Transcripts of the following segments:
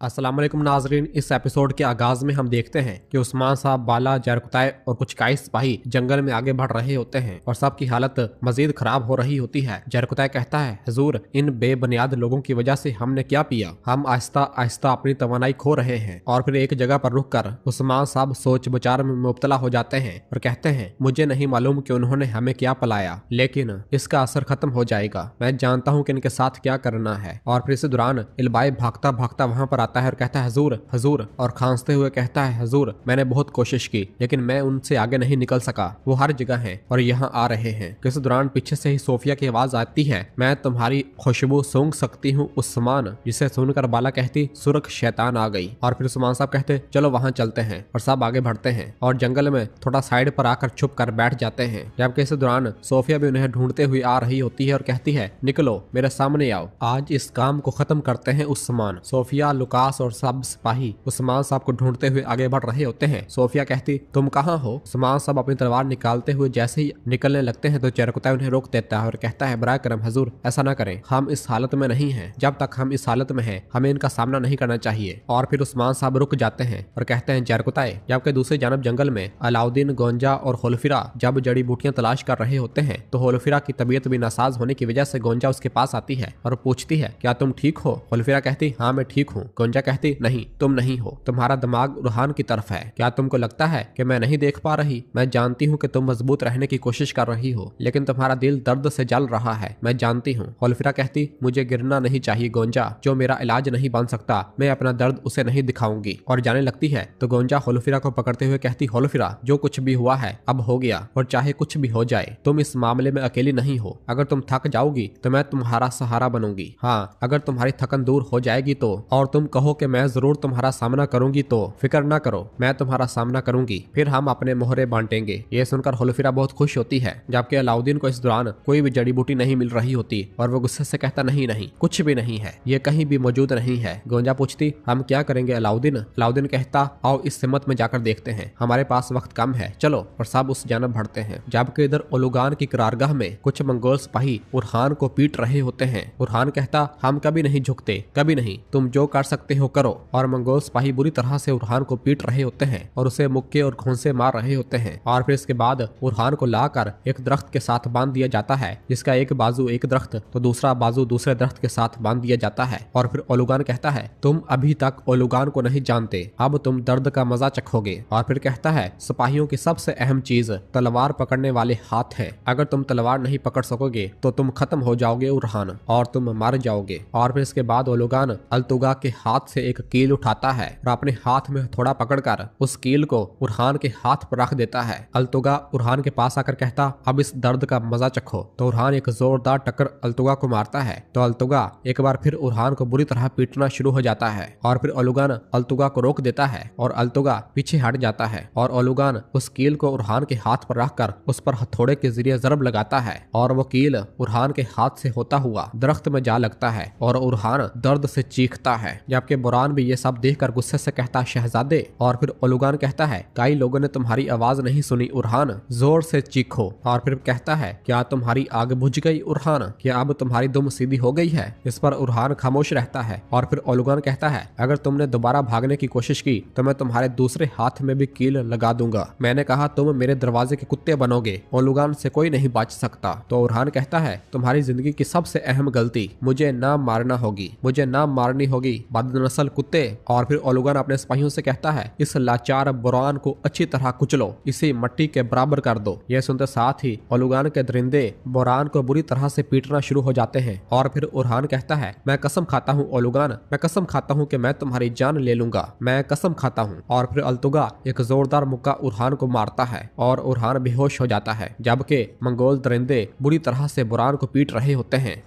अस्सलाम वालेकुम नाजरीन। इस एपिसोड के आगाज में हम देखते हैं कि उस्मान साहब, बाला, जरकुताई और कुछ काई सिपाही जंगल में आगे बढ़ रहे होते हैं और सबकी हालत मजीद खराब हो रही होती है। जरकुताई कहता है, हुजूर, इन बेबुनियाद लोगों की वजह से हमने क्या पिया, हम आहिस्ता आहिस्ता अपनी तवानाई खो रहे हैं। और फिर एक जगह पर रुक कर उस्मान साहब सोच विचार में मुब्तला हो जाते हैं और कहते हैं, मुझे नहीं मालूम कि उन्होंने हमें क्या पिलाया, लेकिन इसका असर खत्म हो जाएगा। मैं जानता हूँ कि इनके साथ क्या करना है। और फिर इस दौरान इलबाई भागता भागता वहाँ पर आता है और कहता है, हुजूर हुजूर, और खांसते हुए कहता है, हुजूर, मैंने बहुत कोशिश की लेकिन मैं उनसे आगे नहीं निकल सका। वो हर जगह हैं और यहाँ आ रहे हैं। इस दौरान पीछे से ही सोफिया की आवाज आती है, मैं तुम्हारी खुशबू सूंघ सकती हूँ उस्मान। जिसे सुनकर बाला कहती, सुरख शैतान आ गई। और फिर उस्मान साहब कहते, चलो वहाँ चलते हैं। और सब आगे बढ़ते हैं और जंगल में थोड़ा साइड पर आकर छुप कर बैठ जाते हैं। जबकि इस दौरान सोफिया भी उन्हें ढूंढते हुए आ रही होती है और कहती है, निकलो, मेरे सामने आओ, आज इस काम को खत्म करते हैं उस्मान। सोफिया, लुकास और सब सिपाही उस्मान साहब को ढूंढते हुए आगे बढ़ रहे होते हैं। सोफिया कहती, तुम कहाँ हो? उस्मान साहब अपनी तलवार निकालते हुए जैसे ही निकलने लगते हैं तो जरकुताई उन्हें रोक देता है और कहता है, बराए करम हुजूर, ऐसा ना करें, हम इस हालत में नहीं हैं। जब तक हम इस हालत में हैं हमें इनका सामना नहीं करना चाहिए। और फिर उस्मान साहब रुक जाते हैं और कहते हैं, जरकुताई। जबकि दूसरी जानब जंगल में अलाउद्दीन, गोंजा और होलफिरा जब जड़ी बूटियां तलाश कर रहे होते हैं तो होलफिरा की तबीयत भी नासाज होने की वजह से गोंजा उसके पास आती है और पूछती है, क्या तुम ठीक हो? होलफिरा कहती, हाँ मैं ठीक हूँ। गोंजा कहती, नहीं, तुम नहीं हो, तुम्हारा दिमाग रुहान की तरफ है। क्या तुमको लगता है कि मैं नहीं देख पा रही? मैं जानती हूँ कि तुम मजबूत रहने की कोशिश कर रही हो, लेकिन तुम्हारा दिल दर्द से जल रहा है, मैं जानती हूँ। होलफिरा कहती, मुझे गिरना नहीं चाहिए गोंजा, जो मेरा इलाज नहीं बन सकता मैं अपना दर्द उसे नहीं दिखाऊंगी। और जाने लगती है तो गोंजा होलफिरा को पकड़ते हुए कहती, होलफिरा, जो कुछ भी हुआ है अब हो गया और चाहे कुछ भी हो जाए तुम इस मामले में अकेली नहीं हो। अगर तुम थक जाओगी तो मैं तुम्हारा सहारा बनूंगी। हाँ, अगर तुम्हारी थकन दूर हो जाएगी तो, और तुम कहो कि मैं जरूर तुम्हारा सामना करूंगी तो फिक्र ना करो, मैं तुम्हारा सामना करूंगी, फिर हम अपने मोहरे बांटेंगे। ये सुनकर होलफिरा बहुत खुश होती है। जबकि अलाउद्दीन को इस दौरान कोई भी जड़ी बूटी नहीं मिल रही होती और वो गुस्से से कहता, नहीं नहीं, कुछ भी नहीं है, ये कहीं भी मौजूद नहीं है। गोंजा पूछती, हम क्या करेंगे अलाउद्दीन? अलाउद्दीन कहता, आओ इस सिमत में जाकर देखते हैं, हमारे पास वक्त कम है, चलो। और सब उस जानब बढ़ते हैं। जबकि इधर ओलुगान की करारगाह में कुछ मंगोल सिपाही उरहान को पीट रहे होते हैं। उरहान कहता, हम कभी नहीं झुकते, कभी नहीं, तुम जो कर सकते हो करो। और मंगोल सिपाही बुरी तरह से उरहान को पीट रहे होते हैं और उसे मुक्के और घोंसे मार रहे होते हैं। और फिर इसके बाद उरहान को लाकर एक दरख्त के साथ बांध दिया जाता है, जिसका एक बाजू एक दरख्त तो दूसरा बाजू दूसरे दरख्त के साथ बांध दिया जाता है। और फिर ओलुगान कहता है, तुम अभी तक ओलुगान को नहीं जानते, अब तुम दर्द का मजा चखोगे। और फिर कहता है, सिपाहियों की सबसे अहम चीज तलवार पकड़ने वाले हाथ है, अगर तुम तलवार नहीं पकड़ सकोगे तो तुम खत्म हो जाओगे उरहान, और तुम मर जाओगे। और फिर इसके बाद ओलुगान अल्तुगा के हाथ से एक कील उठाता है और अपने हाथ में थोड़ा पकड़कर उस कील को उरहान के हाथ पर रख देता है। अल्तुगा उरहान के पास आकर कहता, अब इस दर्द का मजा चखो। तो उरहान एक जोरदार टक्कर अल्तुगा को मारता है तो अल्तुगा एक बार फिर उरहान को बुरी तरह पीटना शुरू हो जाता है। और फिर ओलुगान अल्तुगा को रोक देता है और अल्तुगा पीछे हट जाता है और ओलुगान उस कील को उरहान के हाथ पर रखकर उस पर हथौड़े के जरिए जरब लगाता है और वो कील उरहान के हाथ से होता हुआ दरख्त में जा लगता है और उरहान दर्द से चीखता है। जबकि बुरान भी ये सब देखकर गुस्से से कहता, शहजादे। और फिर ओलुगान कहता है, कई लोगों ने तुम्हारी आवाज नहीं सुनी उरहान, जोर से चीखो। और फिर कहता है, क्या तुम्हारी आग बुझ गई उरहान? क्या अब तुम्हारी दुम सीधी हो गई है? इस पर उरहान खामोश रहता है। और फिर ओलुगान कहता है, अगर तुमने दोबारा भागने की कोशिश की तो मैं तुम्हारे दूसरे हाथ में भी कील लगा दूंगा। मैंने कहा तुम मेरे दरवाजे के कुत्ते बनोगे, ओलुगान से कोई नहीं बच सकता। तो उरहान कहता है, तुम्हारी जिंदगी की सबसे अहम गलती, मुझे ना मारना होगी, मुझे ना मारनी होगी बदनस्ल कुत्ते। और फिर ओलुगान अपने सिपाहियों से कहता है, इस लाचार बुरान को अच्छी तरह कुचलो, इसे मट्टी के बराबर कर दो। यह सुनते साथ ही ओलुगान के दरिंदे बुरान को बुरी तरह से पीटना शुरू हो जाते हैं। और फिर उरहान कहता है, मैं कसम खाता हूँ ओलुगान, मैं कसम खाता हूँ कि मैं तुम्हारी जान ले लूंगा, मैं कसम खाता हूँ। और फिर अल्तुगा एक जोरदार मुक्का उरहान को मारता है और उरहान बेहोश हो जाता है। जबकि मंगोल दरिंदे बुरी तरह से बुरान को पीट रहे होते हैं।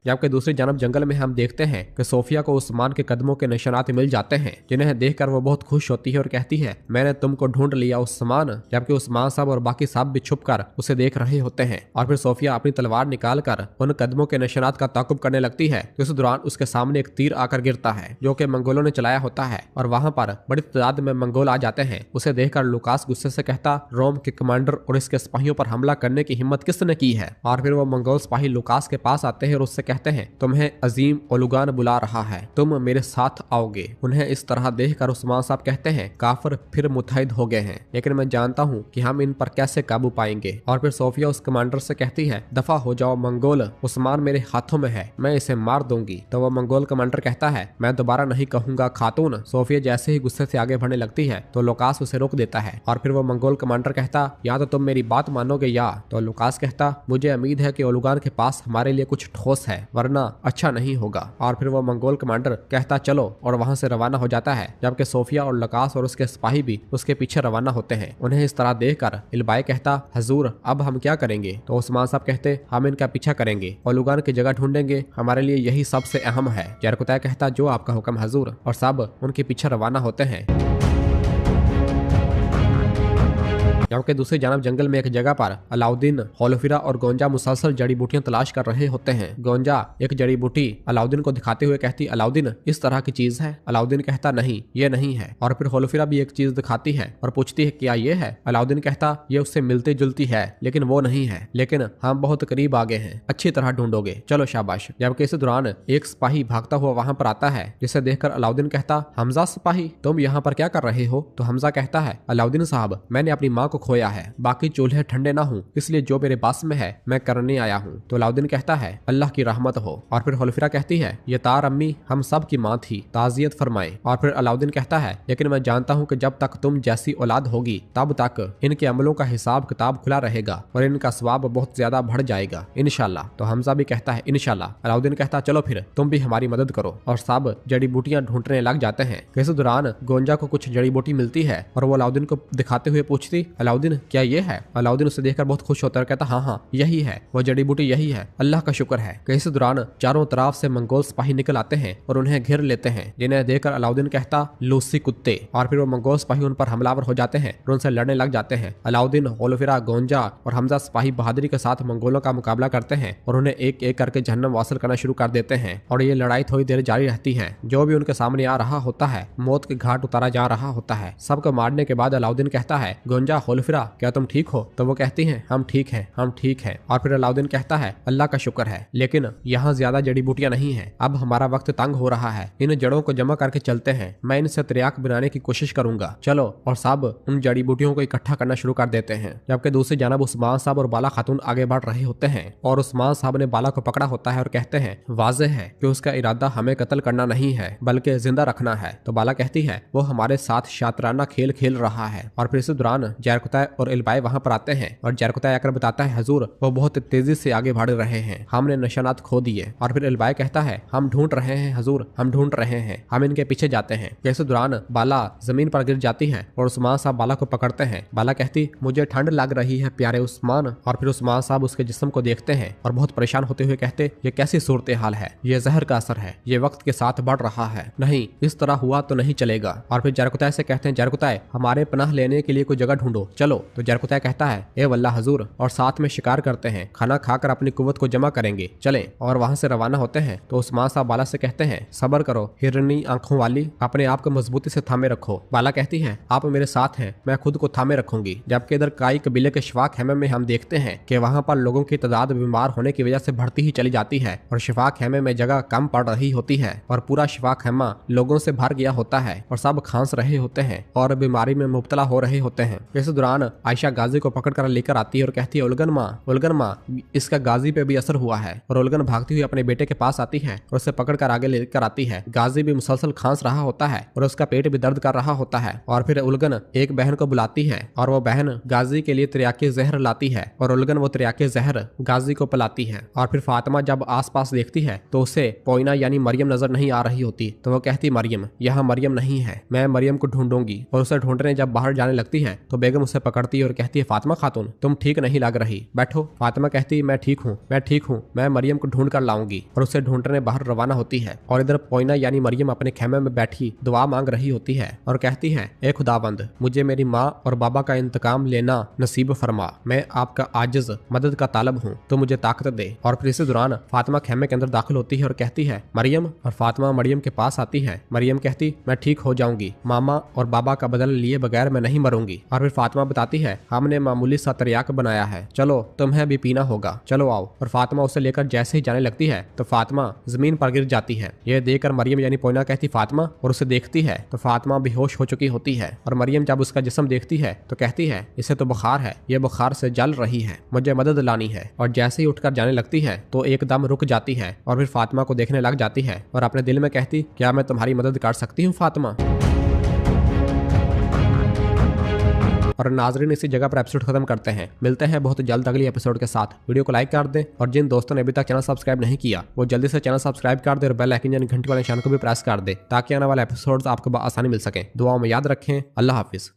जबकि दूसरी जानब जंगल में हम देखते हैं कि सोफिया को उस्मान के कदमों के निशानात मिल जाते हैं, जिन्हें देखकर वो बहुत खुश होती है और कहती है, मैंने तुमको ढूंढ लिया उस्मान। जबकि उस्मान साहब और बाकी साहब भी छुपकर उसे देख रहे होते हैं। और फिर सोफिया अपनी तलवार निकालकर उन कदमों के निशानात का ताकुब करने लगती है। इस दौरान उसके सामने एक तीर आकर गिरता है जो कि मंगोलों ने चलाया होता है और वहां पर बड़ी तादाद में मंगोल आ जाते हैं। उसे देखकर लुकास गुस्से से कहता, रोम के कमांडर और इसके सिपाहियों पर हमला करने की हिम्मत किसने की है? और फिर वो मंगोल सिपाही लुकास के पास आते हैं और उससे कहते हैं, तुम्हें अजीम ओलुगान बुला रहा है, तुम मेरे साथ आओगे। उन्हें इस तरह देखकर उस्मान साहब कहते हैं, काफिर फिर मुतहद हो गए हैं, लेकिन मैं जानता हूँ कि हम इन पर कैसे काबू पाएंगे। और फिर सोफिया उस कमांडर से कहती है, दफा हो जाओ मंगोल, उस्मान मेरे हाथों में है, मैं इसे मार दूंगी। तो वो मंगोल कमांडर कहता है, मैं दोबारा नहीं कहूंगा खातून। सोफिया जैसे ही गुस्से से आगे बढ़ने लगती है तो लुकास उसे रोक देता है। और फिर वो मंगोल कमांडर कहता, या तो तुम मेरी बात मानोगे या। तो लुकास कहता, मुझे उम्मीद है कि ओलुगान के पास हमारे लिए कुछ ठोस है, वरना अच्छा नहीं होगा। और फिर वो मंगोल कमांडर कहता, चलो, और वहां से रवाना हो जाता है, जबकि सोफिया और लुकास और उसके सिपाही भी उसके पीछे रवाना होते हैं। उन्हें इस तरह देखकर इल्बाई कहता, हजूर अब हम क्या करेंगे। तो उस्मान साहब कहते, हम इनका पीछा करेंगे, ओलुगान की जगह ढूंढेंगे, हमारे लिए यही सबसे अहम है। जरकुतै कहता, जो आपका हुक्म हजूर। और सब उनके पीछे रवाना होते हैं। जबकि दूसरी जानब जंगल में एक जगह पर अलाउद्दीन, होलोफिरा और गोंजा मुसलसल जड़ी बूटियां तलाश कर रहे होते हैं। गोंजा एक जड़ी बूटी अलाउद्दीन को दिखाते हुए कहती, अलाउद्दीन इस तरह की चीज है। अलाउद्दीन कहता, नहीं ये नहीं है। और फिर होलोफिरा भी एक चीज दिखाती है और पूछती है, क्या ये है। अलाउद्दीन कहता, ये उससे मिलती जुलती है, लेकिन वो नहीं है, लेकिन हम बहुत करीब आ गए हैं, अच्छी तरह ढूंढोगे, चलो शाबाश। जबकि इस दौरान एक सिपाही भागता हुआ वहां पर आता है, जिसे देखकर अलाउद्दीन कहता, हमजा सिपाही, तुम यहाँ पर क्या कर रहे हो। तो हमजा कहता है, अलाउद्दीन साहब, मैंने अपनी माँ को खोया है, बाकी चूल्हे ठंडे ना हूँ, इसलिए जो मेरे पास में है मैं करने आया हूँ। तो अलाउद्दीन कहता है, अल्लाह की रहमत हो। और फिर होलोफिरा कहती है, ये तार अम्मी हम सब की माँ थी, ताजियत फरमाए। और फिर अलाउद्दीन कहता है, लेकिन मैं जानता हूँ कि जब तक तुम जैसी औलाद होगी तब तक इनके अमलों का हिसाब किताब खुला रहेगा और इनका स्वाब बहुत ज्यादा बढ़ जाएगा, इंशाल्लाह। तो हमजा भी कहता है, इंशाल्लाह। अलाउद्दीन कहता, चलो फिर तुम भी हमारी मदद करो। और सब जड़ी बूटियां ढूंढने लग जाते हैं। इस दौरान गोंजा को कुछ जड़ी बूटी मिलती है और वो अलाउद्दीन को दिखाते हुए पूछती, अलाउद्दीन क्या ये है। अलाउद्दीन उसे देखकर बहुत खुश होता है, कहता, हाँ हाँ यही है, वो जड़ी बूटी यही है, अल्लाह का शुक्र है। इस दौरान चारों तरफ से मंगोल सिपाही निकल आते हैं और उन्हें घेर लेते हैं, जिन्हें देखकर अलाउद्दीन कहता, लूसी कुत्ते। और फिर वो मंगोल सिपाही उन पर हमलावर हो जाते हैं और उनसे लड़ने लग जाते हैं। अलाउद्दीन, होलोफिरा, गोंजा और हमजा सिपाही बहादुरी के साथ मंगोलों का मुकाबला करते हैं और उन्हें एक एक करके जहन्नम वासिल करना शुरू कर देते हैं। और ये लड़ाई थोड़ी देर जारी रहती है। जो भी उनके सामने आ रहा होता है मौत के घाट उतारा जा रहा होता है। सबको मारने के बाद अलाउद्दीन कहता है, गोंजा, होलोफिरा, क्या तुम ठीक हो। तो वो कहती हैं, हम ठीक हैं, हम ठीक हैं। और फिर अलाउद्दीन कहता है, अल्लाह का शुक्र है, लेकिन यहाँ ज्यादा जड़ी बूटियां नहीं हैं, अब हमारा वक्त तंग हो रहा है, इन जड़ों को जमा करके चलते हैं, मैं इनसे त्रियाक बनाने की कोशिश करूंगा, चलो। और सब उन जड़ी बूटियों को इकट्ठा करना शुरू कर देते हैं। जबकि दूसरी जानब उस्मान साहब और बाला खातून आगे बढ़ रहे होते हैं और उस्मान साहब ने बाला को पकड़ा होता है और कहते हैं, वाज़ेह है कि उसका इरादा हमें कत्ल करना नहीं है बल्कि जिंदा रखना है। तो बाला कहती है, वो हमारे साथ शातराना खेल खेल रहा है। और फिर इस दौरान जरकुतै और इल्बाई वहां पर आते हैं और जरकुतै आकर बताता है, हजूर वो बहुत तेजी से आगे बढ़ रहे हैं, हमने निशानात खो दिए। और फिर इल्बाई कहता है, हम ढूंढ रहे हैं हजूर, हम ढूंढ रहे हैं, हम इनके पीछे जाते हैं। इस दौरान बाला जमीन पर गिर जाती है और उस्मान साहब बाला को पकड़ते हैं। बाला कहती, मुझे ठंड लग रही है प्यारे उस्मान। और फिर उस्मान साहब उसके जिस्म को देखते हैं और बहुत परेशान होते हुए कहते, ये कैसी सूरत हाल है, ये जहर का असर है, ये वक्त के साथ बढ़ रहा है, नहीं इस तरह हुआ तो नहीं चलेगा। और फिर जरकुतै से कहते हैं, जरकुतै हमारे पनाह लेने के लिए कोई जगह ढूंढो, चलो। तो जरकुतै कहता है, ए वल्लाह हजूर, और साथ में शिकार करते हैं, खाना खाकर अपनी कुव्वत को जमा करेंगे, चलें। और वहां से रवाना होते हैं। तो उस्मान साहब बाला से कहते हैं, सब्र करो हिरनी आंखों वाली, अपने आप को मजबूती से थामे रखो। बाला कहती है, आप मेरे साथ हैं, मैं खुद को थामे रखूंगी। जबकि इधर काई कबीले के शिफा खेमे में हम देखते हैं कि वहां पर लोगों की तादाद बीमार होने की वजह से बढ़ती ही चली जाती है और शिफा खेमे में जगह कम पड़ रही होती है और पूरा शिफा खेमा लोगों से भर गया होता है और सब खांस रहे होते हैं और बीमारी में मुब्तला हो रहे होते हैं। इस दौरान आयशा गाजी को पकड़ कर लेकर आती है और कहती है, उलगन माँ, इसका गाजी पे भी असर हुआ है। और उलगन भागती हुई अपने बेटे के पास आती है और उसे पकड़कर आगे लेकर आती है। गाजी भी मुसलसल खांस रहा होता है और उसका पेट भी दर्द कर रहा होता है। और फिर उलगन एक बहन को बुलाती है और वो बहन गाजी के लिए त्रियाके जहर लाती है और उलगन वो त्रियाके जहर गाजी को पिलाती है। और फिर फातिमा जब आसपास देखती है तो उसे पोइना यानी मरियम नजर नहीं आ रही होती। तो वो कहती, मरियम, यहाँ मरियम नहीं है, मैं मरियम को ढूंढूंगी। और उसे ढूंढने जब बाहर जाने लगती है तो बेगम उसे पकड़ती है और कहती है, फातिमा खातून, तुम ठीक नहीं लग रही, बैठो। फातिमा कहती, मैं ठीक हूँ, मैं मरियम को ढूंढ कर लाऊंगी। और उसे ढूंढने बाहर रवाना होती है। और इधर पोइना यानी मरियम अपने खेमे में बैठी दुआ मांग रही होती है और कहती है, ए खुदाबंद, मुझे मेरी माँ और बाबा का इंतकाम लेना नसीब फरमा, मैं आपका आजिज मदद का तालब हूँ, तो मुझे ताकत दे। और फिर इसी दौरान फातिमा खेमे के अंदर दाखिल होती है और कहती है, मरियम। और फातिमा मरियम के पास आती है। मरियम कहती, मैं ठीक हो जाऊंगी, मामा और बाबा का बदला लिए बगैर मैं नहीं मरूंगी। और फिर फातिमा बताती है, हमने मामूली सा तरियाक बनाया है, चलो तुम्हें भी पीना होगा, चलो आओ। और फातिमा उसे लेकर जैसे ही जाने लगती है तो फातिमा जमीन पर गिर जाती है। यह देखकर मरियम यानी पोइना कहती फातिमा और उसे देखती है तो फातिमा बेहोश हो चुकी होती है। और मरियम जब उसका जिस्म देखती है तो कहती है, इसे तो बुखार है, ये बुखार से जल रही है, मुझे मदद लानी है। और जैसे ही उठकर जाने लगती है तो एकदम रुक जाती है और फिर फातिमा को देखने लग जाती है और अपने दिल में कहती, क्या मैं तुम्हारी मदद कर सकती हूँ फातिमा। और नाजरीन इसी जगह पर एपिसोड खत्म करते हैं। मिलते हैं बहुत जल्द अगली एपिसोड के साथ। वीडियो को लाइक कर दें और जिन दोस्तों ने अभी तक चैनल सब्सक्राइब नहीं किया वो जल्दी से चैनल सब्सक्राइब कर दे और बेल आइकन यानी घंटी वाले निशान को भी प्रेस कर दे ताकि आने वाले एपिसोड्स आपको आसानी मिल सके। दुआओं में याद रखें। अल्लाह हाफिज।